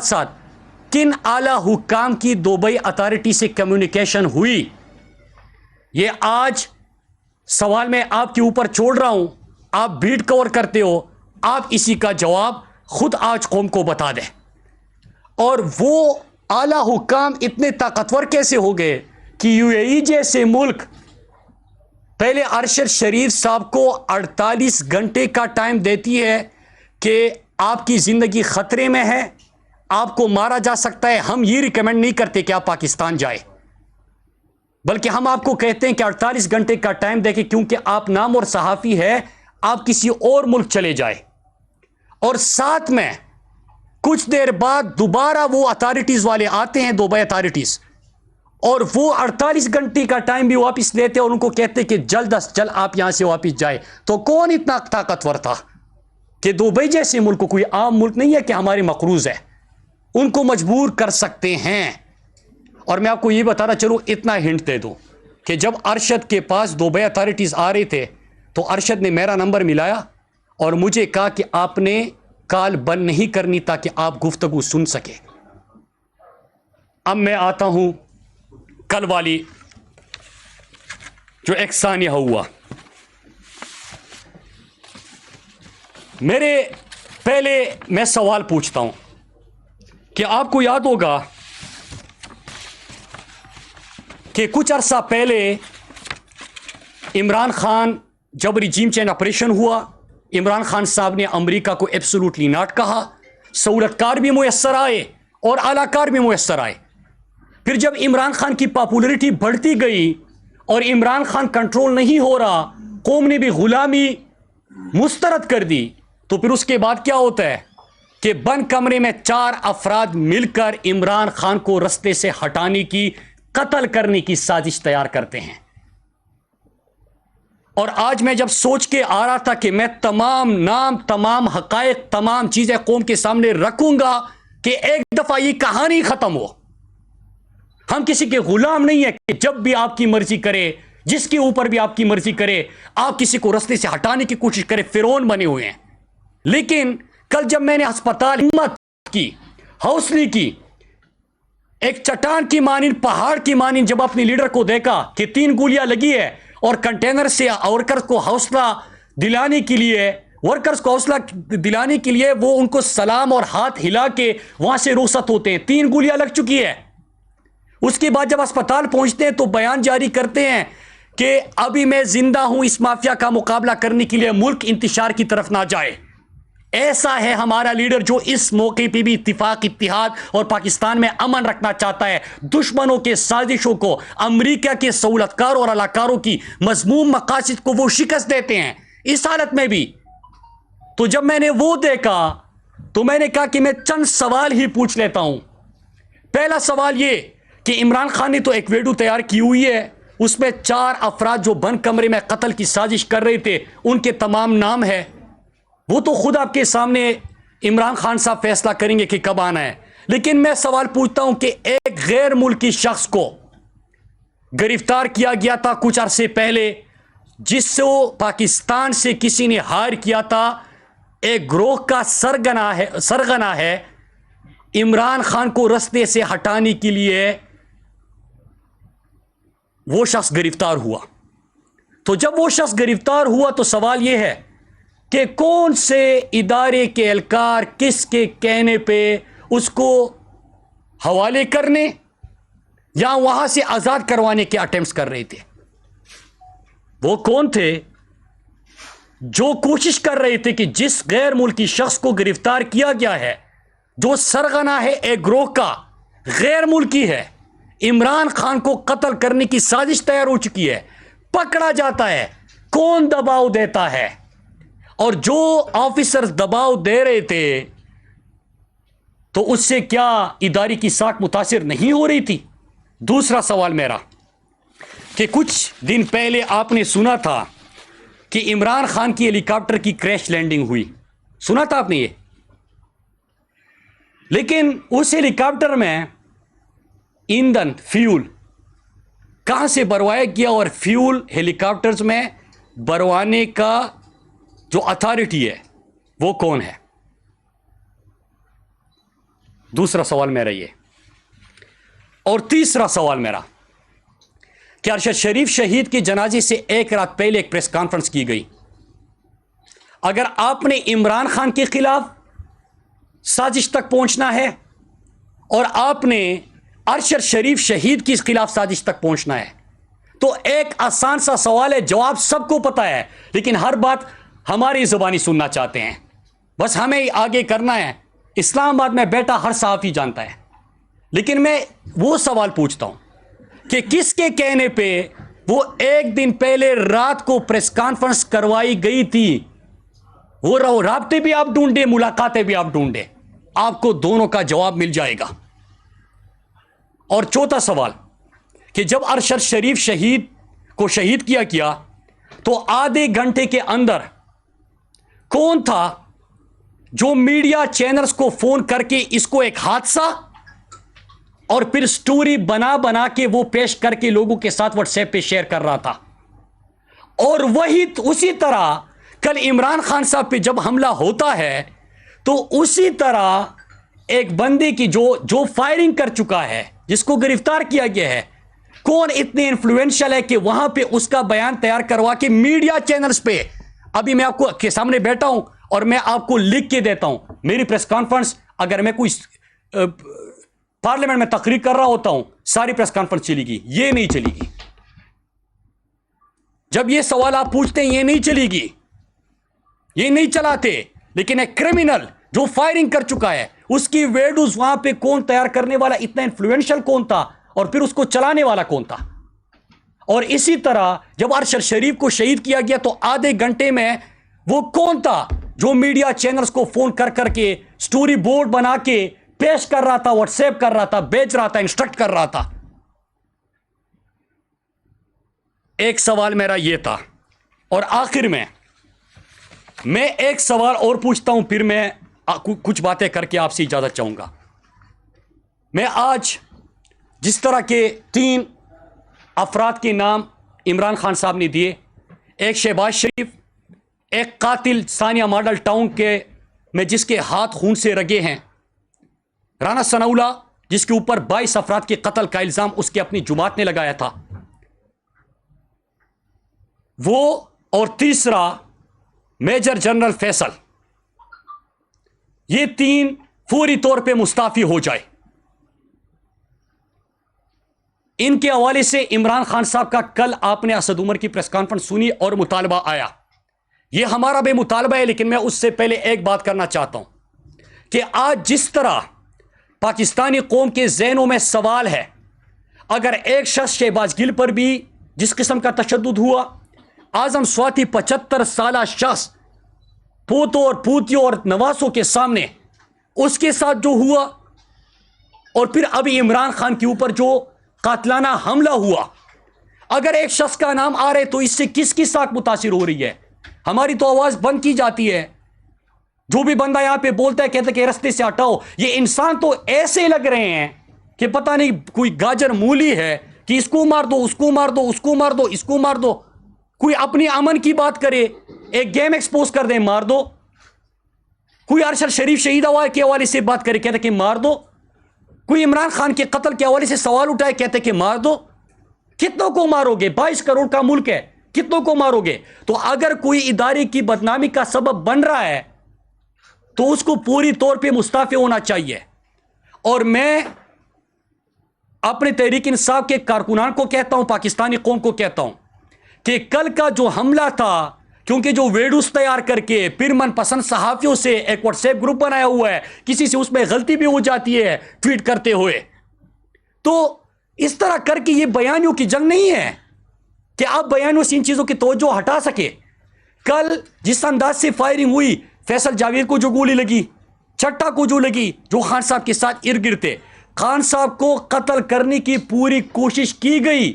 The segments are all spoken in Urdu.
ساتھ ساتھ کن اعلی حکام کی دبئی اتھارٹی سے کمیونیکیشن ہوئی؟ یہ آج سوال میں آپ کے اوپر چھوڑ رہا ہوں، آپ بیٹ کور کرتے ہو، آپ اسی کا جواب خود آج قوم کو بتا دیں۔ اور وہ اعلی حکام اتنے طاقتور کیسے ہو گئے کہ یو اے ای جیسے ملک پہلے ارشد شریف صاحب کو 48 گھنٹے کا ٹائم دیتی ہے کہ آپ کی زندگی خطرے میں ہے، آپ کو مارا جا سکتا ہے۔ ہم یہ ریکمینڈ نہیں کرتے کہ آپ پاکستان جائے، بلکہ ہم آپ کو کہتے ہیں کہ 48 گھنٹے کا ٹائم دے کے، کیونکہ آپ نام اور صحافی ہے، آپ کسی اور ملک چلے جائے۔ اور ساتھ میں کچھ دیر بعد دوبارہ وہ اتھارٹیز والے آتے ہیں، دبئی اتھارٹیز، اور وہ 48 گھنٹے کا ٹائم بھی واپس لیتے اور ان کو کہتے کہ جلد از جلد آپ یہاں سے واپس جائے۔ تو کون اتنا طاقتور تھا کہ دبئی جیسے ملک کو، کوئی عام ملک نہیں ہے کہ ہمارے مقروض ہے، ان کو مجبور کر سکتے ہیں؟ اور میں آپ کو یہ بتانا چلوں، اتنا ہنٹ دے دوں کہ جب ارشد کے پاس دبئی اتھارٹیز آ رہے تھے تو ارشد نے میرا نمبر ملایا اور مجھے کہا کہ آپ نے کال بند نہیں کرنی تاکہ آپ گفتگو سن سکے۔ اب میں آتا ہوں کل والی جو ایک ثانیہ ہوا۔ میرے پہلے میں سوال پوچھتا ہوں کہ آپ کو یاد ہوگا کہ کچھ عرصہ پہلے عمران خان جب ریجیم چینج آپریشن ہوا، عمران خان صاحب نے امریکہ کو ایبسولوٹلی ناٹ کہا، سہولت کار بھی میسر آئے اور اعلی کار بھی میسر آئے۔ پھر جب عمران خان کی پاپولرٹی بڑھتی گئی اور عمران خان کنٹرول نہیں ہو رہا، قوم نے بھی غلامی مسترد کر دی، تو پھر اس کے بعد کیا ہوتا ہے کہ بند کمرے میں 4 افراد مل کر عمران خان کو رستے سے ہٹانے کی، قتل کرنے کی سازش تیار کرتے ہیں۔ اور آج میں جب سوچ کے آ رہا تھا کہ میں تمام نام، تمام حقائق، تمام چیزیں قوم کے سامنے رکھوں گا کہ ایک دفعہ یہ کہانی ختم ہو۔ ہم کسی کے غلام نہیں ہیں کہ جب بھی آپ کی مرضی کرے، جس کے اوپر بھی آپ کی مرضی کرے، آپ کسی کو رستے سے ہٹانے کی کوشش کرے، فرعون بنے ہوئے ہیں۔ لیکن کل جب میں نے ہسپتال ہمت کی، حوصلے کی، ایک چٹان کی مانند، پہاڑ کی مانند جب اپنی لیڈر کو دیکھا کہ 3 گولیاں لگی ہے اور کنٹینر سے ورکرز کو حوصلہ دلانے کے لیے وہ ان کو سلام اور ہاتھ ہلا کے وہاں سے رخصت ہوتے ہیں، 3 گولیاں لگ چکی ہے۔ اس کے بعد جب اسپتال پہنچتے ہیں تو بیان جاری کرتے ہیں کہ ابھی میں زندہ ہوں، اس مافیا کا مقابلہ کرنے کے لیے ملک انتشار کی طرف نہ جائے۔ ایسا ہے ہمارا لیڈر جو اس موقع پہ بھی اتفاق، اتحاد اور پاکستان میں امن رکھنا چاہتا ہے، دشمنوں کے سازشوں کو، امریکہ کے سہولتکاروں اور علاقاروں کی مذموم مقاصد کو وہ شکست دیتے ہیں اس حالت میں بھی۔ تو جب میں نے وہ دیکھا تو میں نے کہا کہ میں چند سوال ہی پوچھ لیتا ہوں۔ پہلا سوال یہ کہ عمران خان نے تو ایک ویڈیو تیار کی ہوئی ہے، اس میں 4 افراد جو بند کمرے میں قتل کی سازش کر رہے تھے ان کے تمام نام ہے، وہ تو خود آپ کے سامنے عمران خان صاحب فیصلہ کریں گے کہ کب آنا ہے۔ لیکن میں سوال پوچھتا ہوں کہ ایک غیر ملکی شخص کو گرفتار کیا گیا تھا کچھ عرصے پہلے، جس سے پاکستان سے کسی نے ہائر کیا تھا، ایک گروہ کا سرغنہ ہے، عمران خان کو رستے سے ہٹانے کے لیے وہ شخص گرفتار ہوا۔ تو جب وہ شخص گرفتار ہوا تو سوال یہ ہے کہ کون سے ادارے کے اہلکار کس کے کہنے پہ اس کو حوالے کرنے یا وہاں سے آزاد کروانے کے اٹیمپٹس کر رہے تھے؟ وہ کون تھے جو کوشش کر رہے تھے کہ جس غیر ملکی شخص کو گرفتار کیا گیا ہے، جو سرغنہ ہے ایک گروہ کا، غیر ملکی ہے، عمران خان کو قتل کرنے کی سازش تیار ہو چکی ہے، پکڑا جاتا ہے، کون دباؤ دیتا ہے؟ اور جو آفیسرز دباؤ دے رہے تھے تو اس سے کیا ادارے کی ساکھ متاثر نہیں ہو رہی تھی؟ دوسرا سوال میرا کہ کچھ دن پہلے آپ نے سنا تھا کہ عمران خان کی ہیلی کاپٹر کی کریش لینڈنگ ہوئی، سنا تھا آپ نے یہ؟ لیکن اس ہیلی کاپٹر میں ایندھن، فیول کہاں سے بھروایا گیا، اور فیول ہیلی کاپٹرز میں بھروانے کا جو اتھارٹی ہے وہ کون ہے؟ دوسرا سوال میرا یہ، اور تیسرا سوال میرا کہ ارشد شریف شہید کے جنازے سے ایک رات پہلے ایک پریس کانفرنس کی گئی، اگر آپ نے عمران خان کے خلاف سازش تک پہنچنا ہے اور آپ نے ارشد شریف شہید کے خلاف سازش تک پہنچنا ہے تو ایک آسان سا سوال ہے، جواب سب کو پتا ہے، لیکن ہر بات ہماری زبانی سننا چاہتے ہیں، بس ہمیں آگے کرنا ہے۔ اسلام آباد میں بیٹھا ہر صحافی جانتا ہے، لیکن میں وہ سوال پوچھتا ہوں کہ کس کے کہنے پہ وہ ایک دن پہلے رات کو پریس کانفرنس کروائی گئی تھی؟ وہ رابطے بھی آپ ڈھونڈے، ملاقاتیں بھی آپ ڈھونڈے، آپ کو دونوں کا جواب مل جائے گا۔ اور چوتھا سوال کہ جب ارشد شریف شہید کو شہید کیا گیا تو آدھے گھنٹے کے اندر کون تھا جو میڈیا چینلز کو فون کر کے اس کو ایک حادثہ اور پھر سٹوری بنا بنا کے وہ پیش کر کے لوگوں کے ساتھ واٹس ایپ پہ شیئر کر رہا تھا؟ اور وہی اسی طرح کل عمران خان صاحب پہ جب حملہ ہوتا ہے تو اسی طرح ایک بندے کی جو فائرنگ کر چکا ہے، جس کو گرفتار کیا گیا ہے، کون اتنے انفلوئنشل ہے کہ وہاں پہ اس کا بیان تیار کروا کے میڈیا چینلز پہ، ابھی میں آپ کو کے سامنے بیٹھا ہوں اور میں آپ کو لکھ کے دیتا ہوں، میری پریس کانفرنس اگر میں کوئی پارلیمنٹ میں تقریر کر رہا ہوتا ہوں، ساری پریس کانفرنس چلی گی، یہ نہیں چلی گی۔ جب یہ سوال آپ پوچھتے ہیں، یہ نہیں چلی گی، یہ نہیں چلاتے، لیکن ایک کرمینل جو فائرنگ کر چکا ہے اس کی ویڈیوز وہاں پہ کون تیار کرنے والا، اتنا انفلوئنشل کون تھا، اور پھر اس کو چلانے والا کون تھا؟ اور اسی طرح جب ارشد شریف کو شہید کیا گیا تو آدھے گھنٹے میں وہ کون تھا جو میڈیا چینلز کو فون کر کر کے سٹوری بورڈ بنا کے پیش کر رہا تھا، واٹس ایپ کر رہا تھا، بیچ رہا تھا، انسٹرکٹ کر رہا تھا؟ ایک سوال میرا یہ تھا، اور آخر میں ایک سوال اور پوچھتا ہوں، پھر میں کچھ باتیں کر کے آپ سے اجازت چاہوں گا۔ میں آج جس طرح کے 3 افراد کے نام عمران خان صاحب نے دیے، ایک شہباز شریف، ایک قاتل ثانیہ ماڈل ٹاؤن کے میں جس کے ہاتھ خون سے رگے ہیں، رانا ثناء اللہ جس کے اوپر 22 افراد کے قتل کا الزام اس کے اپنی جماعت نے لگایا تھا، وہ، اور تیسرا میجر جنرل فیصل، یہ 3 فوری طور پہ مستعفی ہو جائے۔ ان کے حوالے سے عمران خان صاحب کا کل آپ نے اسد عمر کی پریس کانفرنس سنی اور مطالبہ آیا، یہ ہمارا بھی مطالبہ ہے، لیکن میں اس سے پہلے ایک بات کرنا چاہتا ہوں کہ آج جس طرح پاکستانی قوم کے ذہنوں میں سوال ہے، اگر ایک شخص شہباز گل پر بھی جس قسم کا تشدد ہوا، اعظم سواتی 75 سالہ شخص پوتوں اور پوتیوں اور نواسوں کے سامنے اس کے ساتھ جو ہوا، اور پھر ابھی عمران خان کے اوپر جو قاتلانہ حملہ ہوا، اگر ایک شخص کا نام آ رہے تو اس سے کس کی ساکھ متاثر ہو رہی ہے؟ ہماری تو آواز بند کی جاتی ہے، جو بھی بندہ یہاں پہ بولتا ہے کہتا ہے کہ رستے سے ہٹاؤ۔ یہ انسان تو ایسے لگ رہے ہیں کہ پتہ نہیں کوئی گاجر مولی ہے کہ اس کو مار دو، اس کو مار دو، اس کو مار دو، اس کو مار دو۔ کوئی اپنی امن کی بات کرے، ایک گیم ایکسپوز کر دیں، مار دو۔ کوئی ارشد شریف شہید کے حوالے سے بات کرے، کہتے کہ مار دو۔ کوئی عمران خان کے قتل کے حوالے سے سوال اٹھائے، کہتے کہ مار دو۔ کتنوں کو مارو گے؟ 22 کروڑ کا ملک ہے، کتنوں کو مارو گے؟ تو اگر کوئی ادارے کی بدنامی کا سبب بن رہا ہے تو اس کو پوری طور پہ مستعفی ہونا چاہیے۔ اور میں اپنے تحریک انصاف کے کارکنان کو کہتا ہوں، پاکستانی قوم کو کہتا ہوں کہ کل کا جو حملہ تھا، کیونکہ جو ویڈیوز تیار کر کے پھر من پسند صحافیوں سے ایک واٹس ایپ گروپ بنایا ہوا ہے، کسی سے اس میں غلطی بھی ہو جاتی ہے ٹویٹ کرتے ہوئے، تو اس طرح کر کے یہ بیانیوں کی جنگ نہیں ہے کہ آپ بیانیوں سے ان چیزوں کی توجہ ہٹا سکے۔ کل جس انداز سے فائرنگ ہوئی، فیصل جاوید کو جو گولی لگی، چٹا کو جو لگی، جو خان صاحب کے ساتھ ارد گرد تھے، خان صاحب کو قتل کرنے کی پوری کوشش کی گئی،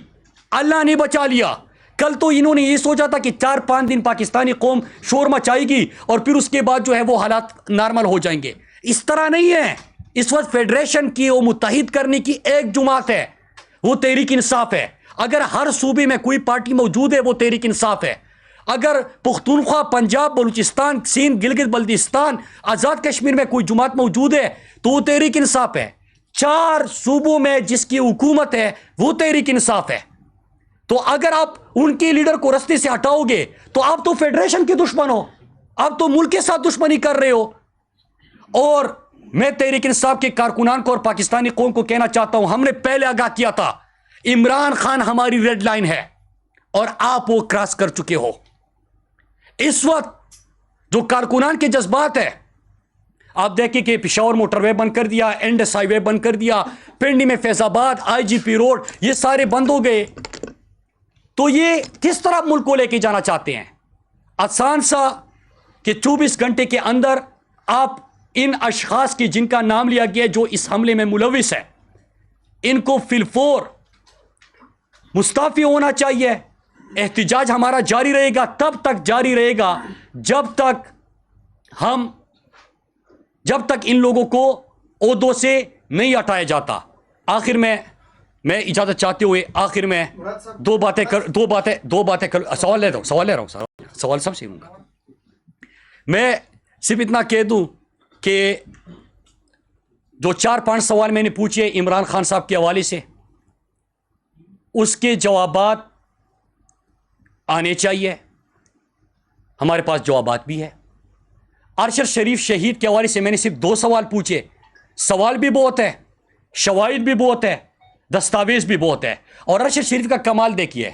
اللہ نے بچا لیا۔ کل تو انہوں نے یہ سوچا تھا کہ 4-5 دن پاکستانی قوم شور مچائے گی اور پھر اس کے بعد جو ہے وہ حالات نارمل ہو جائیں گے۔ اس طرح نہیں ہے۔ اس وقت فیڈریشن کی وہ متحد کرنے کی ایک جماعت ہے، وہ تحریک انصاف ہے۔ اگر ہر صوبے میں کوئی پارٹی موجود ہے، وہ تحریک انصاف ہے۔ اگر پختونخوا، پنجاب، بلوچستان، سندھ، گلگت بلتستان، آزاد کشمیر میں کوئی جماعت موجود ہے تو تحریک انصاف ہے. 4 صوبوں میں جس کی حکومت ہے وہ تحریک انصاف ہے. تو اگر آپ ان کے لیڈر کو رستے سے ہٹاؤ گے تو آپ تو فیڈریشن کے دشمن ہو, آپ تو ملک کے ساتھ دشمنی کر رہے ہو. اور میں تحریک انصاف کے کارکنان کو اور پاکستانی قوم کو کہنا چاہتا ہوں, ہم نے پہلے آگاہ کیا تھا عمران خان ہماری ریڈ لائن ہے اور آپ وہ کراس کر چکے ہو. اس وقت جو کارکنان کے جذبات ہے, آپ دیکھیں کہ پشاور موٹر وے بند کر دیا, انڈس ہائی وے بند کر دیا, پنڈی میں فیض آباد, آئی جی پی روڈ, یہ سارے بند ہو گئے. تو یہ کس طرح ملک کو لے کے جانا چاہتے ہیں؟ آسان سا کہ 24 گھنٹے کے اندر آپ ان اشخاص کی جن کا نام لیا گیا جو اس حملے میں ملوث ہے, ان کو فی الفور مستعفی ہونا چاہیے. احتجاج ہمارا جاری رہے گا, تب تک جاری رہے گا جب تک ان لوگوں کو عہدوں سے نہیں ہٹایا جاتا. آخر میں اجازت چاہتے ہوئے آخر میں دو باتیں کر سوال لے رہا ہوں سوال سب سے ہوں گا. میں صرف اتنا کہہ دوں کہ جو 4-5 سوال میں نے پوچھے عمران خان صاحب کے حوالے سے, اس کے جوابات آنے چاہیے. ہمارے پاس جوابات بھی ہے. ارشد شریف شہید کے حوالے سے میں نے صرف 2 سوال پوچھے. سوال بھی بہت ہے, شواہد بھی بہت ہے, دستاویز بھی بہت ہے. اور ارشد شریف کا کمال دیکھیے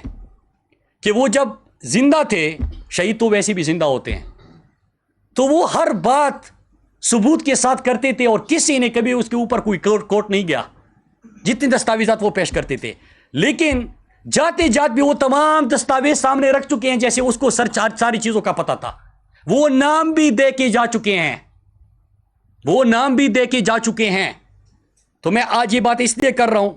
کہ وہ جب زندہ تھے, شہید تو ویسے بھی زندہ ہوتے ہیں, تو وہ ہر بات ثبوت کے ساتھ کرتے تھے اور کسی نے کبھی اس کے اوپر کوئی کوٹ نہیں گیا, جتنے دستاویزات وہ پیش کرتے تھے. لیکن جاتے جات بھی وہ تمام دستاویز سامنے رکھ چکے ہیں جیسے اس کو ساری چیزوں کا پتہ تھا. وہ نام بھی دے کے جا چکے ہیں. تو میں آج یہ بات اس لیے کر رہا ہوں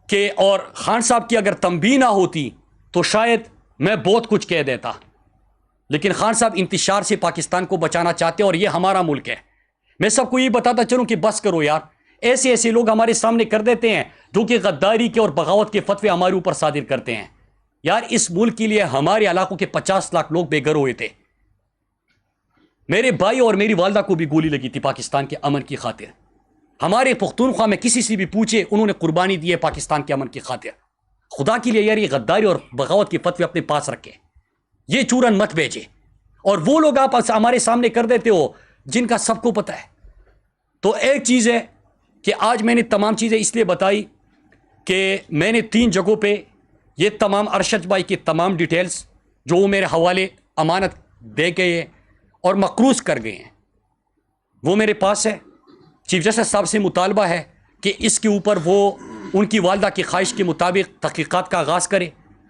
کہ اور خان صاحب کی اگر تنبیہ نہ ہوتی تو شاید میں بہت کچھ کہہ دیتا. لیکن خان صاحب انتشار سے پاکستان کو بچانا چاہتے ہیں اور یہ ہمارا ملک ہے. میں سب کو یہ بتاتا چلوں کہ بس کرو یار, ایسے لوگ ہمارے سامنے کر دیتے ہیں جو کہ غداری کے اور بغاوت کے فتوے ہمارے اوپر صادر کرتے ہیں. یار اس ملک کے لیے ہمارے علاقوں کے 50 لاکھ لوگ بے گھر ہوئے تھے. میرے بھائی اور میری والدہ کو بھی گولی لگی تھی پاکستان کے امن کی خاطر. ہمارے پختونخوا میں کسی سے بھی پوچھے, انہوں نے قربانی دی ہے پاکستان کے امن کی خاطر. خدا کے لیے یار یہ غداری اور بغاوت کے فتوے اپنے پاس رکھے, یہ چورن مت بھیجے. اور وہ لوگ آپ ہمارے سامنے کر دیتے ہو جن کا سب کو پتہ ہے. تو ایک چیز ہے کہ آج میں نے تمام چیزیں اس لیے بتائی کہ میں نے 3 جگہوں پہ یہ تمام ارشد بھائی کی تمام ڈیٹیلز جو وہ میرے حوالے امانت دے گئے ہیں اور مقروض کر گئے ہیں وہ میرے پاس ہے. چیف جسٹس صاحب سے مطالبہ ہے کہ اس کے اوپر وہ ان کی والدہ کی خواہش کے مطابق تحقیقات کا آغاز کرے,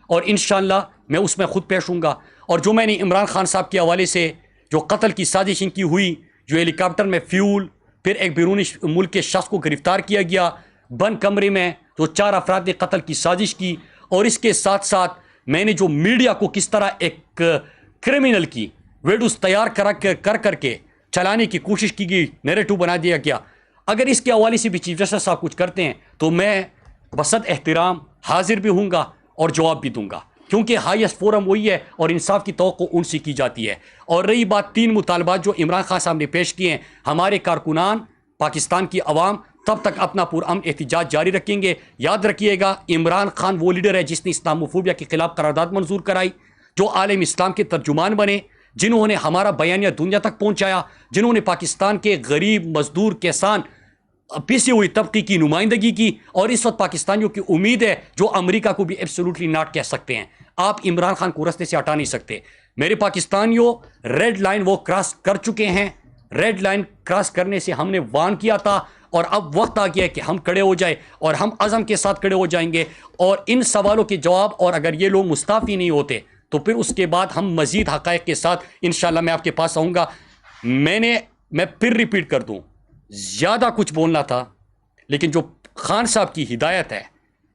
اور انشاءاللہ میں اس میں خود پیش ہوں گا. اور جو میں نے عمران خان صاحب کے حوالے سے جو قتل کی سازش ان کی ہوئی, جو ہیلی کاپٹر میں فیول, پھر ایک بیرونی ملک کے شخص کو گرفتار کیا گیا, بند کمرے میں جو 4 افراد نے قتل کی سازش کی, اور اس کے ساتھ ساتھ میں نے جو میڈیا کو کس طرح ایک کرمنل کی ویڈیوز تیار کر کے چلانے کی کوشش کی گئی, نیریٹو بنا دیا گیا. اگر اس کے حوالے سے بھی چیف جسٹس صاحب کچھ کرتے ہیں تو میں بصد احترام حاضر بھی ہوں گا اور جواب بھی دوں گا, کیونکہ ہائیسٹ فورم وہی ہے اور انصاف کی توقع ان سے کی جاتی ہے. اور رہی بات 3 مطالبات جو عمران خان صاحب نے پیش کیے ہیں, ہمارے کارکنان, پاکستان کی عوام تب تک اپنا پرامن احتجاج جاری رکھیں گے. یاد رکھیے گا عمران خان وہ لیڈر ہے جس نے اسلاموفوبیا کے خلاف قرارداد منظور کرائی, جو عالم اسلام کے ترجمان بنے, جنہوں نے ہمارا بیانیہ دنیا تک پہنچایا, جنہوں نے پاکستان کے غریب, مزدور, کسان, پیسی ہوئی طبقے کی نمائندگی کی. اور اس وقت پاکستانیوں کی امید ہے جو امریکہ کو بھی ایبسولوٹلی ناٹ کہہ سکتے ہیں. آپ عمران خان کو رستے سے ہٹا نہیں سکتے. میرے پاکستانیوں ریڈ لائن وہ کراس کر چکے ہیں. ریڈ لائن کراس کرنے سے ہم نے وارن کیا تھا, اور اب وقت آ گیا ہے کہ ہم کھڑے ہو جائیں, اور ہم عزم کے ساتھ کھڑے ہو جائیں گے. اور ان سوالوں کے جواب, اور اگر یہ لوگ مستعفی نہیں ہوتے تو پھر اس کے بعد ہم مزید حقائق کے ساتھ انشاءاللہ میں آپ کے پاس آؤں گا. میں پھر ریپیٹ کر دوں, زیادہ کچھ بولنا تھا, لیکن جو خان صاحب کی ہدایت ہے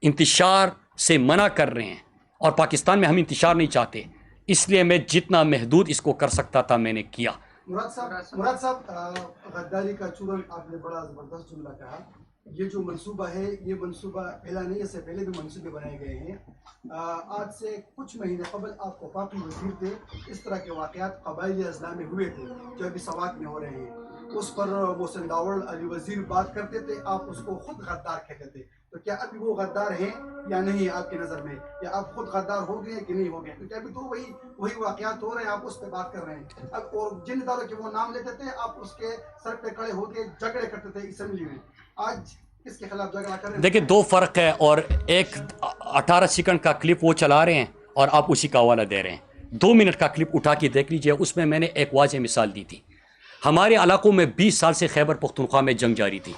انتشار سے منع کر رہے ہیں, اور پاکستان میں ہم انتشار نہیں چاہتے, اس لیے میں جتنا محدود اس کو کر سکتا تھا میں نے کیا. مراد صاحب غداری کا چورن آپ نے بڑا زبردست جملہ کہا. یہ جو منصوبہ ہے یہ منصوبہ پہلا نہیں, اس سے پہلے بھی منصوبے بنائے گئے ہیں. آج سے کچھ مہینے قبل آپ وفاقی وزیر تھے, اس طرح کے واقعات قبائلی اضلاع میں ہوئے تھے جو ابھی سوات میں ہو رہے ہیں. اس پر محسن داوڑ علی وزیر بات کرتے تھے، آپ اس کو خود غدار کہتے تھے. تو کیا ابھی وہ غدار ہیں یا نہیں آپ کی نظر میں؟ یا آپ خود غدار ہو گئے کہ نہیں ہو گئے؟ کیونکہ ابھی تو وہی واقعات ہو رہے ہیں، آپ اس پہ بات کر رہے ہیں. اب اور جن اداروں کے وہ نام لیتے تھے آپ اس کے سر پہ کھڑے ہو کے جھگڑے کرتے تھے اسمبلی میں. آج کس کے خلاف جھگڑا کر رہے ہیں؟ دیکھیں دو فرق ہے، اور ایک 18 سیکنڈ کا کلپ وہ چلا رہے ہیں اور آپ اسی کا حوالہ دے رہے ہیں. 2 منٹ کا کلپ اٹھا کے دیکھ لیجئے، اس میں میں نے ایک واضح مثال دی تھی. ہمارے علاقوں میں 20 سال سے خیبر پختونخوا میں جنگ جاری تھی.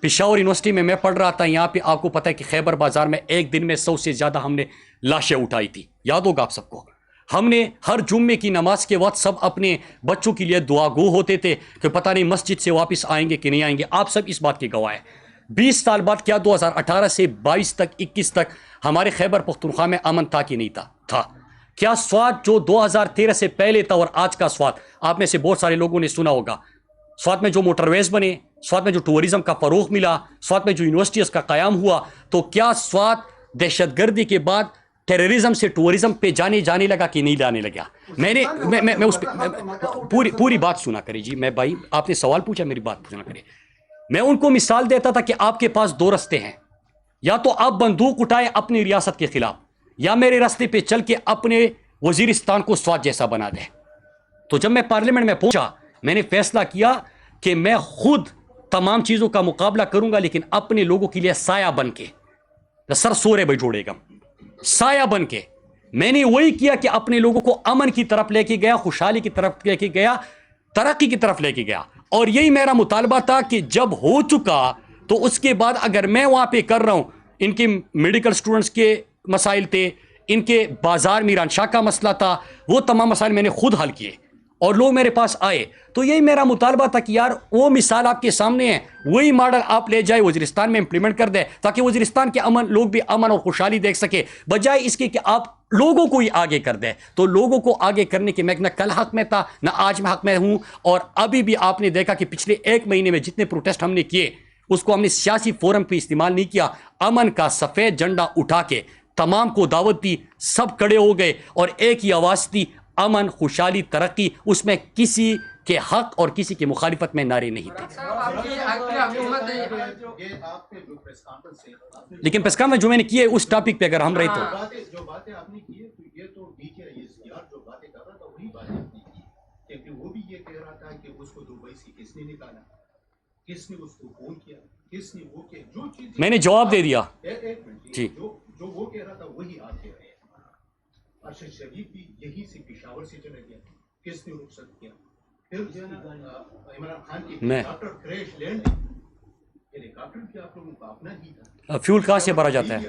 پشاور یونیورسٹی میں پڑھ رہا تھا، یہاں پہ آپ کو پتہ ہے کہ خیبر بازار میں ایک دن میں 100 سے زیادہ ہم نے لاشیں اٹھائی تھی. یاد ہوگا آپ سب کو. ہم نے ہر جمعے کی نماز کے وقت سب اپنے بچوں کے لیے دعا گو ہوتے تھے کہ پتہ نہیں مسجد سے واپس آئیں گے کہ نہیں آئیں گے. آپ سب اس بات کے گواہ ہیں. 20 سال بعد کیا 2018 سے 22 تک 21 تک ہمارے خیبر پختونخوا میں امن تھا کہ نہیں تھا؟ کیا سوات جو 2013 سے پہلے تھا اور آج کا سوات، آپ میں سے بہت سارے لوگوں نے سنا ہوگا، سوات میں جو موٹر ویز بنے، سوات میں جو ٹورزم کا فروغ ملا، سوات میں جو یونیورسٹیز کا قیام ہوا، تو کیا سوات دہشت گردی کے بعد ٹیررزم سے ٹورزم پہ جانے لگا کہ نہیں جانے لگا؟ میں اس پہ پوری بات سنا کرے جی. میں بھائی آپ نے سوال پوچھا، میری بات پوچھنا کرے. میں ان کو مثال دیتا تھا کہ آپ کے پاس 2 رستے ہیں، یا تو آپ بندوق اٹھائے اپنی ریاست کے خلاف، یا میرے راستے پہ چل کے اپنے وزیرستان کو سوات جیسا بنا دے. تو جب میں پارلیمنٹ میں پہنچا، میں نے فیصلہ کیا کہ میں خود تمام چیزوں کا مقابلہ کروں گا، لیکن اپنے لوگوں کے لیے سایہ بن کے. سر سورے بھائی جوڑے گا، سایہ بن کے. میں نے وہی کیا کہ اپنے لوگوں کو امن کی طرف لے کے گیا، خوشحالی کی طرف لے کے گیا، ترقی کی طرف لے کے گیا. اور یہی میرا مطالبہ تھا کہ جب ہو چکا تو اس کے بعد اگر میں وہاں پہ کر رہا ہوں، ان کے میڈیکل سٹوڈنٹس کے مسائل تھے، ان کے بازار میران شاہ کا مسئلہ تھا، وہ تمام مسائل میں نے خود حل کیے اور لوگ میرے پاس آئے. تو یہی میرا مطالبہ تھا کہ یار وہ مثال آپ کے سامنے ہے، وہی ماڈل آپ لے جائے وزیرستان میں امپلیمنٹ کر دیں، تاکہ وزیرستان کے لوگ بھی امن اور خوشحالی دیکھ سکے، بجائے اس کے کہ آپ لوگوں کو ہی آگے کر دیں. تو لوگوں کو آگے کرنے کے میں نہ کل حق میں تھا نہ آج میں حق میں ہوں. اور ابھی بھی آپ نے دیکھا کہ پچھلے 1 مہینے میں جتنے پروٹیسٹ ہم نے کیے، اس کو ہم نے سیاسی فورم پہ استعمال نہیں کیا. امن کا سفید جھنڈا اٹھا کے تمام کو دعوت دی، سب کھڑے ہو گئے اور ایک ہی آواز تھی، امن، خوشحالی، ترقی. اس میں کسی کے حق اور کسی کی مخالفت میں نعرے نہیں تھے. لیکن پریس کانفرنس جو میں نے کی ہے اس ٹاپک پہ اگر ہم رہے تو جو باتیں آپ نے کی ہے تو یہ تو ڈی کے جو باتیں کر رہا تھا وہی باتیں آپ نے کی، کیونکہ وہ بھی یہ کہہ رہا تھا کہ اس کو دبئی سے کس نے نکالا، کس نے اس کو فون کیا، کس نے وہ کیا، جو چیز میں نے جواب دے دیا. ایک منٹ جی، جو وہ کہہ رہا تھا وہی آپ کہہ رہے ہیں. ارشد شریف بھی یہی سے پشاور سے چلا گیا، کس نے رخصت کیا؟ پھر عمران خان کی ہیلیکاپٹر کریش لینڈ، ہیلیکاپٹر بھی آپ لوگوں کا اپنا ہی تھا. فیول کہاں سے بھرا جاتا ہے؟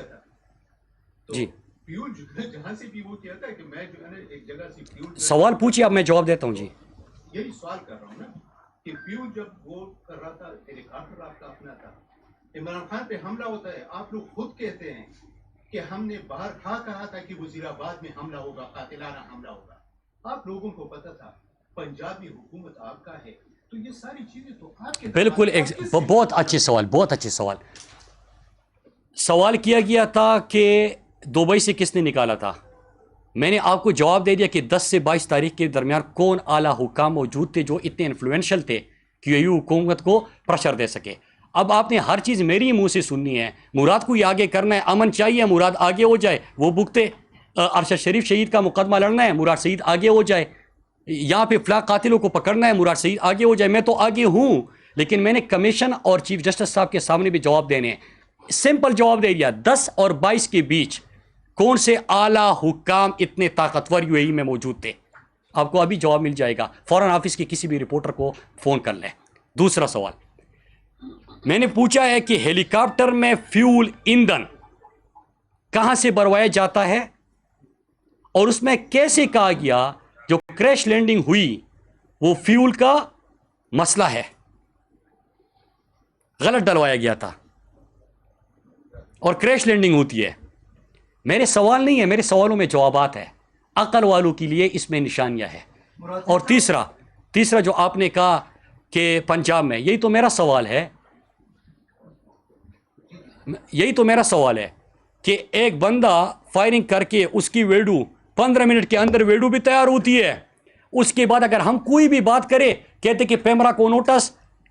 جی فیول جہاں سے بھی وہ کہتا ہے کہ میں جو ہے نا ایک جگہ سے فیول، سوال پوچھیے، اب میں جواب دیتا ہوں. جی یہی سوال کر رہا ہوں نا کہ فیول جب وہ کر رہا تھا، ہیلیکاپٹر آپ کا اپنا تھا. عمران خان پہ حملہ ہوتا ہے، آپ لوگ خود کہتے ہیں کہ ہم نے باہر کہا تھا کہ وزیر آباد میں حملہ ہوگا، قاتلانہ حملہ ہوگا. آپ لوگوں کو پتا تھا پنجاب میں حکومت آپ کا ہے، تو یہ ساری چیزیں تو آپ کے بالکل. بہت اچھے سوال، بہت اچھے سوال. سوال کیا گیا تھا کہ دبئی سے کس نے نکالا تھا. میں نے آپ کو جواب دے دیا کہ 10 سے 22 تاریخ کے درمیان کون اعلیٰ حکام موجود تھے جو اتنے انفلوئنشل تھے کہ یہ حکومت کو پریشر دے سکے. اب آپ نے ہر چیز میری منہ سے سننی ہے. مراد کو یہ آگے کرنا ہے، امن چاہیے، مراد آگے ہو جائے. وہ بھگتے ارشد شریف شہید کا مقدمہ لڑنا ہے، مراد شہید آگے ہو جائے. یہاں پہ فلاں قاتلوں کو پکڑنا ہے، مراد شہید آگے ہو جائے. میں تو آگے ہوں، لیکن میں نے کمیشن اور چیف جسٹس صاحب کے سامنے بھی جواب دینے ہیں. سمپل جواب دے دیا، 10 اور 22 کے بیچ کون سے اعلیٰ حکام اتنے طاقتور یو اے ای میں موجود تھے. آپ کو ابھی جواب مل جائے گا، فورن آفس کے کسی بھی رپورٹر کو فون کر لیں. دوسرا سوال میں نے پوچھا ہے کہ ہیلی کاپٹر میں فیول ایندھن کہاں سے بھروایا جاتا ہے اور اس میں کیسے کہا گیا جو کریش لینڈنگ ہوئی وہ فیول کا مسئلہ ہے، غلط ڈلوایا گیا تھا اور کریش لینڈنگ ہوتی ہے. میرے سوال نہیں ہے، میرے سوالوں میں جوابات ہے. عقل والوں کے لیے اس میں نشانیاں ہے. اور تیسرا جو آپ نے کہا کہ پنجاب میں، یہی تو میرا سوال ہے کہ ایک بندہ فائرنگ کر کے اس کی ویڈیو 15 منٹ کے اندر ویڈیو بھی تیار ہوتی ہے. اس کے بعد اگر ہم کوئی بھی بات کریں، کہتے کہ پیمرا کو نوٹس،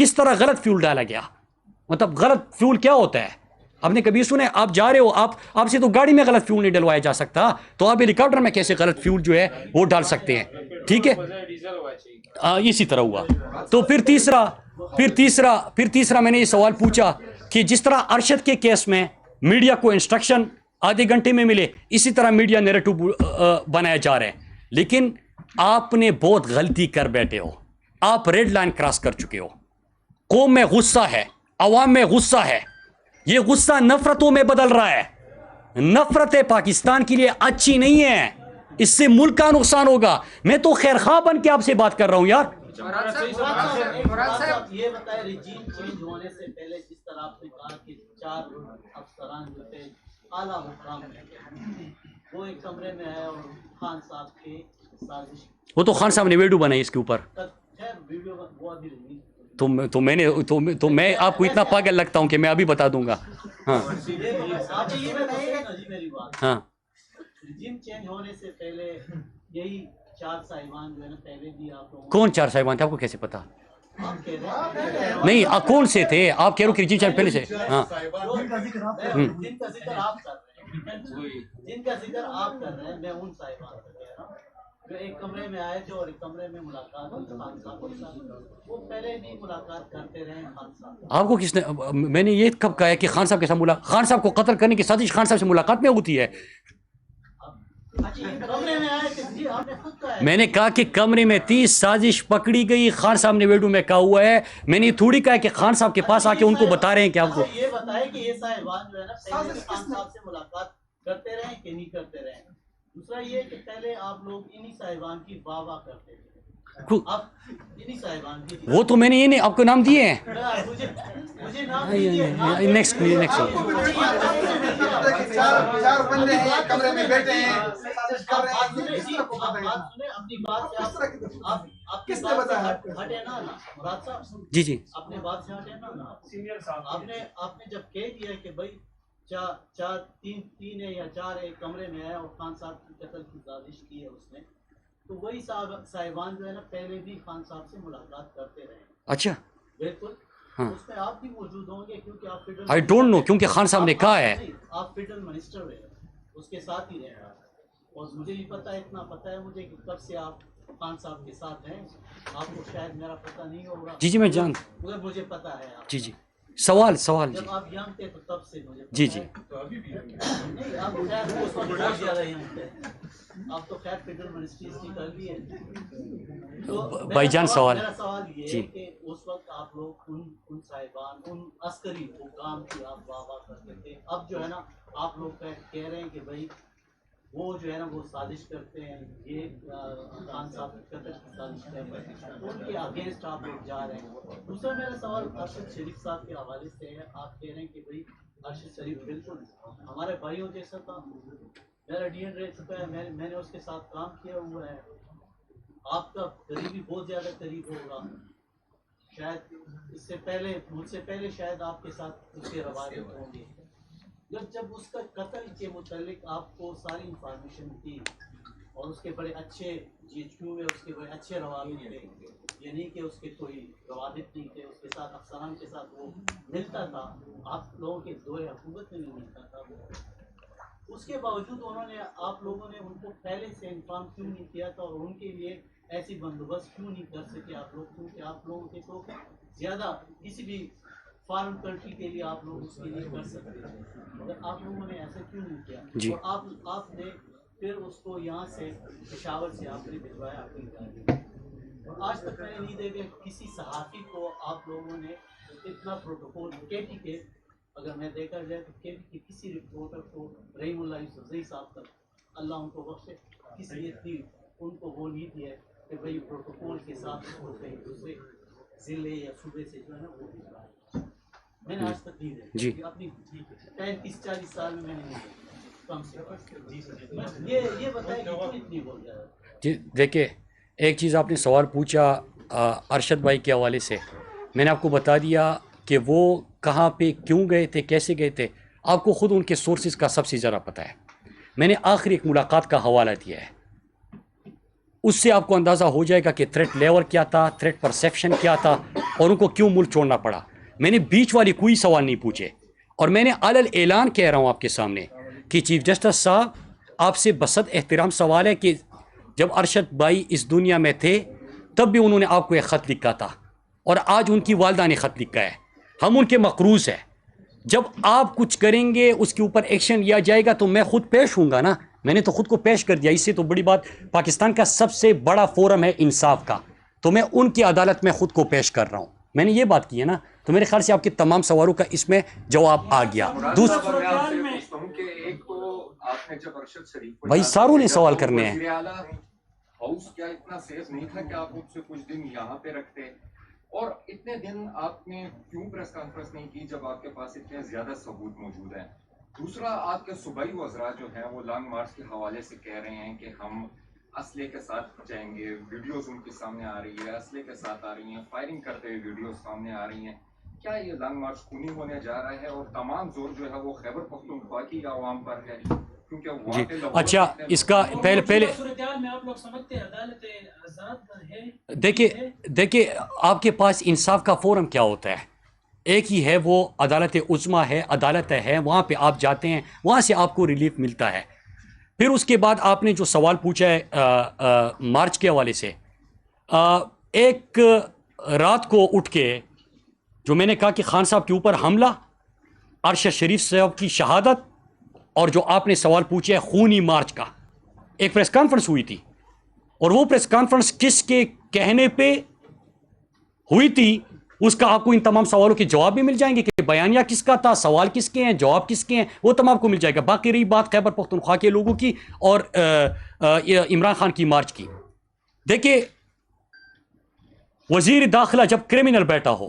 کس طرح غلط فیول ڈالا گیا. مطلب غلط فیول کیا ہوتا ہے؟ آپ نے کبھی سنے؟ آپ جا رہے ہو، آپ سے تو گاڑی میں غلط فیول نہیں ڈلوایا جا سکتا، تو آپ ہیلی کاپٹر میں کیسے غلط فیول جو ہے وہ ڈال سکتے ہیں؟ ٹھیک ہے، اسی طرح ہوا. تو پھر تیسرا میں نے یہ سوال پوچھا کہ جس طرح ارشد کے کیس میں میڈیا کو انسٹرکشن آدھے گھنٹے میں ملے، اسی طرح میڈیا نیریٹو بنایا جا رہا ہے. لیکن آپ نے بہت غلطی کر بیٹھے ہو، آپ ریڈ لائن کراس کر چکے ہو. قوم میں غصہ ہے، عوام میں غصہ ہے، یہ غصہ نفرتوں میں بدل رہا ہے. نفرتیں پاکستان کے لیے اچھی نہیں ہے، اس سے ملک کا نقصان ہوگا. میں تو خیر خواہ بن کے آپ سے بات کر رہا ہوں یار. یہ بتائیں رجیم چینج ہونے سے پہلے جس طرح آپ نے کہا کہ 4 افسران جو تھے اعلیٰ حکام وہ ایک کمرے میں آئے اور خان صاحب کے سازش، وہ تو خان صاحب نے ویڈیو بنائی اس کے اوپر. خیر ویڈیو وہ ابھی ریلیز تو میں آپ کو اتنا پاگل لگتا ہوں کہ میں ابھی بتا دوں گا. ہاں آپ یہ بتائیے نا جی میری بات. ہاں رجیم چینج ہونے سے پہلے یہی 4 صاحبان جو ہے نا پہلے بھی آپ لوگوں کون 4 صاحبان تھے؟ آپ کو کیسے پتا؟ آپ کہہ رہے ہیں نہیں کون سے تھے آپ کہہ رہے ہو کہ رجیم چینج پہلے سے؟ ہاں جن کا ذکر آپ کر رہے ہیں، جن کا ذکر آپ کر رہے ہیں، میں ان صاحبان کا کہہ رہا ہوں جو ایک کمرے میں آئے تھے اور ایک کمرے میں ملاقات ہوئی خان صاحب کے ساتھ. وہ پہلے بھی ملاقات کرتے رہے خان صاحب. آپ کو کس نے؟ میں نے یہ کب کہا ہے کہ خان صاحب کے ساتھ خان صاحب کو قتل کرنے کی سازش خان صاحب سے ملاقات میں ہوتی ہے؟ کمرے میں آئے تھے جی، آپ نے خود کہا ہے. میں نے کہا کہ کمرے میں 30 سازش پکڑی گئی. خان صاحب نے ویڈیو میں کہا ہوا ہے. میں نے تھوڑی کہا کہ خان صاحب کے پاس آ کے ان کو بتا رہے ہیں کہ آپ کو. یہ بتائے کہ یہ صاحبان جو ہے نا پہلے بھی خان صاحب سے ملاقات کرتے رہے کہ نہیں کرتے رہے. دوسرا یہ کہ پہلے آپ لوگ انہی صاحبان کی واہ واہ کرتے تھے. اب انہی صاحبان کی وہ تو میں نے یہ نہیں آپ کو نام دیے ہیں. مجھے نام دیجیے. نیکسٹ 4 بندے ہیں کمرے میں بیٹھے ہیں سازش کر رہے ہیں. اپنی بات سے آپ کس نے بتایا؟ ہٹے نا مراد صاحب. جی اپنے بات سے ہٹے نا. سینئر صاحب آپ نے جب کہہ دیا کہ بھائی 3 ہے یا 4 ایک کمرے میں ہے اور خان صاحب کی قتل کی سازش کی ہے اس نے، تو وہی صاحبان جو ہے نا پہلے بھی خان صاحب سے ملاقات کرتے رہے. اچھا بالکل ہاں. اس میں آپ بھی موجود ہوں گے کیونکہ آپ فیڈرل آئی ڈونٹ نو، کیونکہ خان صاحب نے کہا ہے. آپ فیڈرل منسٹر رہے، اس کے ساتھ ہی رہے. اور مجھے بھی پتا ہے، اتنا پتا ہے مجھے کہ کب سے آپ خان صاحب کے ساتھ ہیں. آپ کو شاید میرا پتہ نہیں ہوگا. جی میں جان. مگر مجھے پتا ہے. جی سوال جب آپ ینگ تھے تو تب سے مجھے جی نہیں، آپ خیر اس وقت بہت زیادہ ینگ تھے. آپ تو خیر فیڈرل منسٹریز کی کر لی ہے. بھائی جان سوال میرا سوال یہ ہے کہ اس وقت آپ لوگ ان صاحبان، ان عسکری حکام کی آپ واہ واہ کرتے تھے. اب جو ہے نا آپ لوگ کہہ رہے ہیں کہ بھائی وہ جو ہے نا وہ سازش کرتے ہیں، یہ خان صاحب کی قتل کی سازش کرتے ہیں، ان کے اگینسٹ آپ لوگ جا رہے ہیں. دوسرا میرا سوال ارشد شریف صاحب کے حوالے سے ہے. آپ کہہ رہے ہیں کہ بھائی ارشد شریف بالکل ہمارے بھائیوں جیسا تھا، میرا ڈی این رہ چکا ہے، میں نے اس کے ساتھ کام کیا ہوا ہے. آپ کا قریبی بہت زیادہ قریب ہوگا، شاید اس سے پہلے مجھ سے پہلے شاید آپ کے ساتھ اس کے روابط ہوں گے. جب اس کا قتل کے متعلق آپ کو ساری انفارمیشن تھی اور اس کے بڑے اچھے جی ایچ کیو میں اس کے بڑے اچھے روابط تھے، یہ نہیں کہ اس کے کوئی روابط نہیں تھے، اس کے ساتھ افسران کے ساتھ وہ ملتا تھا، آپ لوگوں کے دور حکومت میں بھی ملتا تھا. اس کے باوجود انہوں نے آپ لوگوں نے ان کو پہلے سے انفارم کیوں نہیں کیا تھا اور ان کے لیے ایسی بندوبست کیوں نہیں کر سکے آپ لوگ؟ کیونکہ آپ لوگوں کے تو زیادہ کسی بھی فارن کنٹری کے لیے آپ لوگ اس کے لیے کر سکتے ہیں، مگر آپ لوگوں نے ایسا کیوں نہیں کیا؟ اور آپ نے پھر اس کو یہاں سے پشاور سے آپ نے بھجوایا اپنی گاڑی. اور آج تک میں نے نہیں دیکھا کسی صحافی کو آپ لوگوں نے اتنا پروٹوکول کے ٹی کے، اگر میں دیکھا جائے تو کے ٹی کے کسی رپورٹر کو، رحیم اللہ یوسفزئی صاحب تک اللہ ان کو بخشے، کسی اتنی ان کو وہ نہیں دیا کہ بھائی پروٹوکول کے ساتھ اس کو کہیں دوسرے ضلع یا صوبے سے جو ہے نا وہ بھجوایا. میں نے آج تک نہیں دیکھا اپنی 35-40 سال میں نے نہیں دیکھا کم سے کم. یہ بتائیں کہ کیوں اتنی بول رہا ہے. جی دیکھیے، ایک چیز آپ نے سوال پوچھا ارشد بھائی کے حوالے سے، میں نے آپ کو بتا دیا کہ وہ کہاں پہ کیوں گئے تھے، کیسے گئے تھے. آپ کو خود ان کے سورسز کا سب سے زیادہ پتہ ہے. میں نے آخری ایک ملاقات کا حوالہ دیا ہے. اس سے آپ کو اندازہ ہو جائے گا کہ تھریٹ لیول کیا تھا, تھریٹ پرسیپشن کیا تھا, اور ان کو کیوں ملک چھوڑنا پڑا. میں نے بیچ والی کوئی سوال نہیں پوچھے, اور میں نے علل اعلان کہہ رہا ہوں آپ کے سامنے کہ چیف جسٹس صاحب, آپ سے بصد احترام سوال ہے کہ جب ارشد بھائی اس دنیا میں تھے تب بھی انہوں نے آپ کو ایک خط لکھا تھا, اور آج ان کی والدہ نے خط لکھا ہے. ہم ان کے مقروض ہیں. جب آپ کچھ کریں گے اس کے اوپر ایکشن لیا جائے گا تو میں خود پیش ہوں گا نا. میں نے تو خود کو پیش کر دیا. اس سے تو بڑی بات, پاکستان کا سب سے بڑا فورم ہے انصاف کا, تو میں ان کی عدالت میں خود کو پیش کر رہا ہوں. میں نے یہ بات کی ہے نا, تو میرے خیال سے آپ کے تمام سوالوں کا اس میں جواب آ گیا. بھائی ساروں نے سوال کرنے ہیں. ہاؤس کیا اتنا سیف نہیں تھا کہ آپ مجھ سے کچھ دن یہاں پہ رکھتے, اور اتنے دن آپ نے کیوں پریس کانفرنس نہیں کی جب آپ کے پاس اتنے زیادہ ثبوت موجود ہیں؟ دوسرا, آپ کے صوبائی وزراء جو ہیں وہ لانگ مارچ کے حوالے سے کہہ رہے ہیں کہ ہم اسلحے کے ساتھ جائیں گے, ویڈیوز ان کے سامنے آ رہی ہے, اسلحے کے ساتھ آ رہی ہیں, فائرنگ کرتے ہوئے ویڈیوز سامنے آ رہی ہیں. کیا یہ لانگ مارچ خونی ہونے جا رہا ہے, اور تمام زور جو ہے وہ خیبر پختونخوا کی عوام پر ہے؟ جی اچھا, اس کا پہلے دیکھیں آپ کے پاس انصاف کا فورم کیا ہوتا ہے. ایک ہی ہے, وہ عدالت عظمیٰ ہے, عدالت ہے, وہاں پہ آپ جاتے ہیں, وہاں سے آپ کو ریلیف ملتا ہے. پھر اس کے بعد آپ نے جو سوال پوچھا ہے مارچ کے حوالے سے, ایک رات کو اٹھ کے جو میں نے کہا کہ خان صاحب کے اوپر حملہ, ارشد شریف صاحب کی شہادت, اور جو آپ نے سوال پوچھا ہے خونی مارچ کا, ایک پریس کانفرنس ہوئی تھی, اور وہ پریس کانفرنس کس کے کہنے پہ ہوئی تھی اس کا آپ کو ان تمام سوالوں کے جواب بھی مل جائیں گے کہ بیانیہ کس کا تھا, سوال کس کے ہیں, جواب کس کے ہیں, وہ تمام کو مل جائے گا. باقی رہی بات خیبر پختونخوا کے لوگوں کی اور عمران خان کی مارچ کی. دیکھیں, وزیر داخلہ جب کرمنل بیٹھا ہو,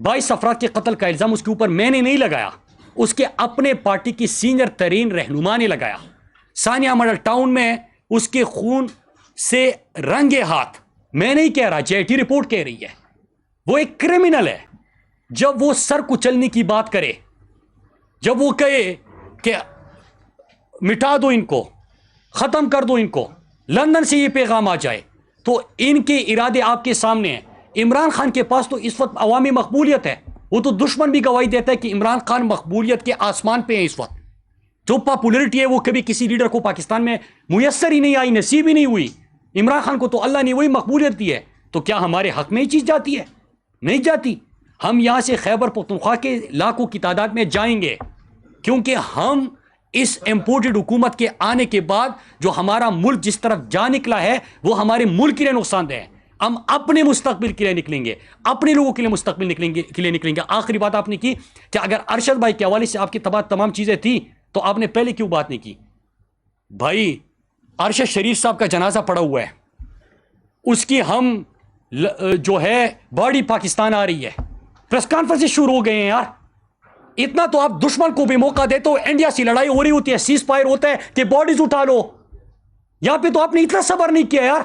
22 افراد کے قتل کا الزام اس کے اوپر میں نے نہیں لگایا, اس کے اپنے پارٹی کی سینئر ترین رہنما نے لگایا. ثانیہ ماڈل ٹاؤن میں اس کے خون سے رنگے ہاتھ, میں نہیں کہہ رہا, جے آئی ٹی رپورٹ کہہ رہی ہے, وہ ایک کرمنل ہے. جب وہ سر کچلنے کی بات کرے, جب وہ کہے کہ مٹا دو ان کو, ختم کر دو ان کو, لندن سے یہ پیغام آ جائے, تو ان کے ارادے آپ کے سامنے ہیں. عمران خان کے پاس تو اس وقت عوامی مقبولیت ہے, وہ تو دشمن بھی گواہی دیتا ہے کہ عمران خان مقبولیت کے آسمان پہ ہیں اس وقت. جو پاپولرٹی ہے وہ کبھی کسی لیڈر کو پاکستان میں میسر ہی نہیں آئی, نصیب ہی نہیں ہوئی. عمران خان کو تو اللہ نے وہی مقبولیت دی ہے. تو کیا ہمارے حق میں یہ چیز جاتی ہے؟ نہیں جاتی. ہم یہاں سے خیبر پختونخوا کے لاکھوں کی تعداد میں جائیں گے, کیونکہ ہم اس امپورٹڈ حکومت کے آنے کے بعد جو ہمارا ملک جس طرف جا نکلا ہے وہ ہمارے ملک کے لیے نقصان دہ ہے. ہم اپنے مستقبل کے لیے نکلیں گے, اپنے لوگوں کے لیے مستقبل کے لیے نکلیں گے. آخری بات آپ نے کی کہ اگر ارشد بھائی کے حوالے سے آپ کی تمام چیزیں تھیں تو آپ نے پہلے کیوں بات نہیں کی؟ بھائی, ارشد شریف صاحب کا جنازہ پڑا ہوا ہے, اس کی ہم جو ہے باڈی پاکستان آ رہی ہے, پریس کانفرنس شروع ہو گئے ہیں یار. اتنا تو آپ دشمن کو بھی موقع دیتے ہو. انڈیا سے لڑائی ہو رہی ہوتی ہے, سیز فائر ہوتا ہے کہ باڈیز اٹھا لو. یہاں پہ تو آپ نے اتنا صبر نہیں کیا یار.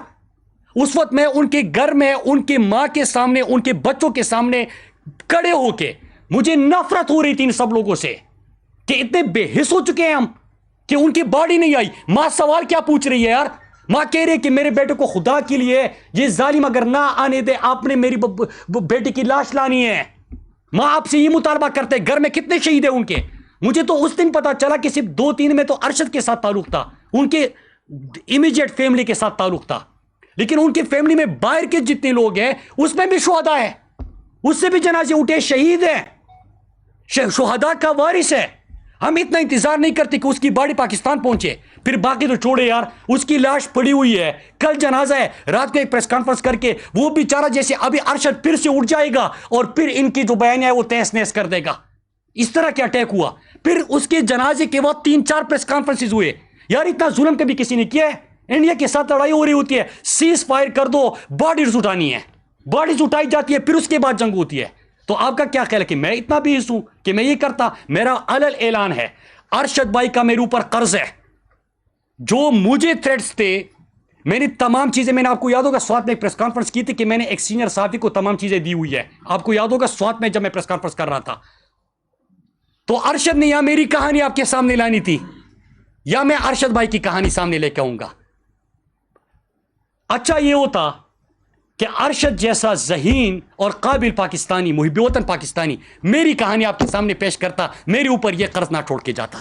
اس وقت میں ان کے گھر میں, ان کے ماں کے سامنے, ان کے بچوں کے سامنے کڑے ہو کے مجھے نفرت ہو رہی تھی ان سب لوگوں سے کہ اتنے بے حس ہو چکے ہیں ہم کہ ان کی باڈی نہیں آئی. ماں سوال کیا پوچھ رہی ہے یار؟ ماں کہہ رہی ہے کہ میرے بیٹے کو خدا کے لیے یہ ظالم اگر نہ آنے دے, آپ نے میری بیٹے کی لاش لانی ہے. ماں آپ سے یہ مطالبہ کرتے, گھر میں کتنے شہید ہیں ان کے. مجھے تو اس دن پتا چلا کہ صرف 2-3 میں تو ارشد کے ساتھ تعلق تھا, ان کے امیجیٹ فیملی کے ساتھ تعلق تھا, لیکن ان کی فیملی میں باہر کے جتنے لوگ ہیں اس میں بھی شہداء ہیں, اس سے بھی جنازے اٹھے, شہید ہیں, شہداء کا وارث ہے. ہم اتنا انتظار نہیں کرتے کہ اس کی باڈی پاکستان پہنچے. پھر باقی تو چھوڑے یار, اس کی لاش پڑی ہوئی ہے, کل جنازہ ہے, رات کو ایک پریس کانفرنس کر کے وہ بیچارہ جیسے ابھی ارشد پھر سے اٹھ جائے گا اور پھر ان کی جو بیانیہ ہے وہ تہس نہس کر دے گا. اس طرح کیا اٹیک ہوا. پھر اس کے جنازے کے بعد 3-4 پریس کانفرنسز ہوئے. یار اتنا ظلم کبھی کسی نے کیا ہے؟ انڈیا کے ساتھ لڑائی ہو رہی ہوتی ہے, سیز فائر کر دو, باڈیز اٹھانی ہے, باڈیز اٹھائی جاتی ہے, پھر اس کے بعد جنگ ہوتی ہے. تو آپ کا کیا خیال ہے کہ میں اتنا بھی حص ہوں کہ میں یہ کرتا؟ میرا علل اعلان ہے, ارشد بھائی کا میرے اوپر قرض ہے. جو مجھے تھریٹس تھے, میں نے تمام چیزیں, میں نے آپ کو یاد ہوگا سوات میں ایک پریس کانفرنس کی تھی کہ میں نے ایک سینئر صحافی کو تمام چیزیں دی ہوئی ہے. آپ کو یاد ہوگا سوات میں جب میں پریس کانفرنس کر رہا تھا, تو ارشد نے یا میری کہانی آپ کے سامنے لانی تھی یا میں ارشد بھائی کی کہانی سامنے لے کے آؤں گا. اچھا یہ ہوتا کہ ارشد جیسا ذہین اور قابل پاکستانی، محب وطن پاکستانی میری کہانی آپ کے سامنے پیش کرتا، میرے اوپر یہ قرض نہ چھوڑ کے جاتا.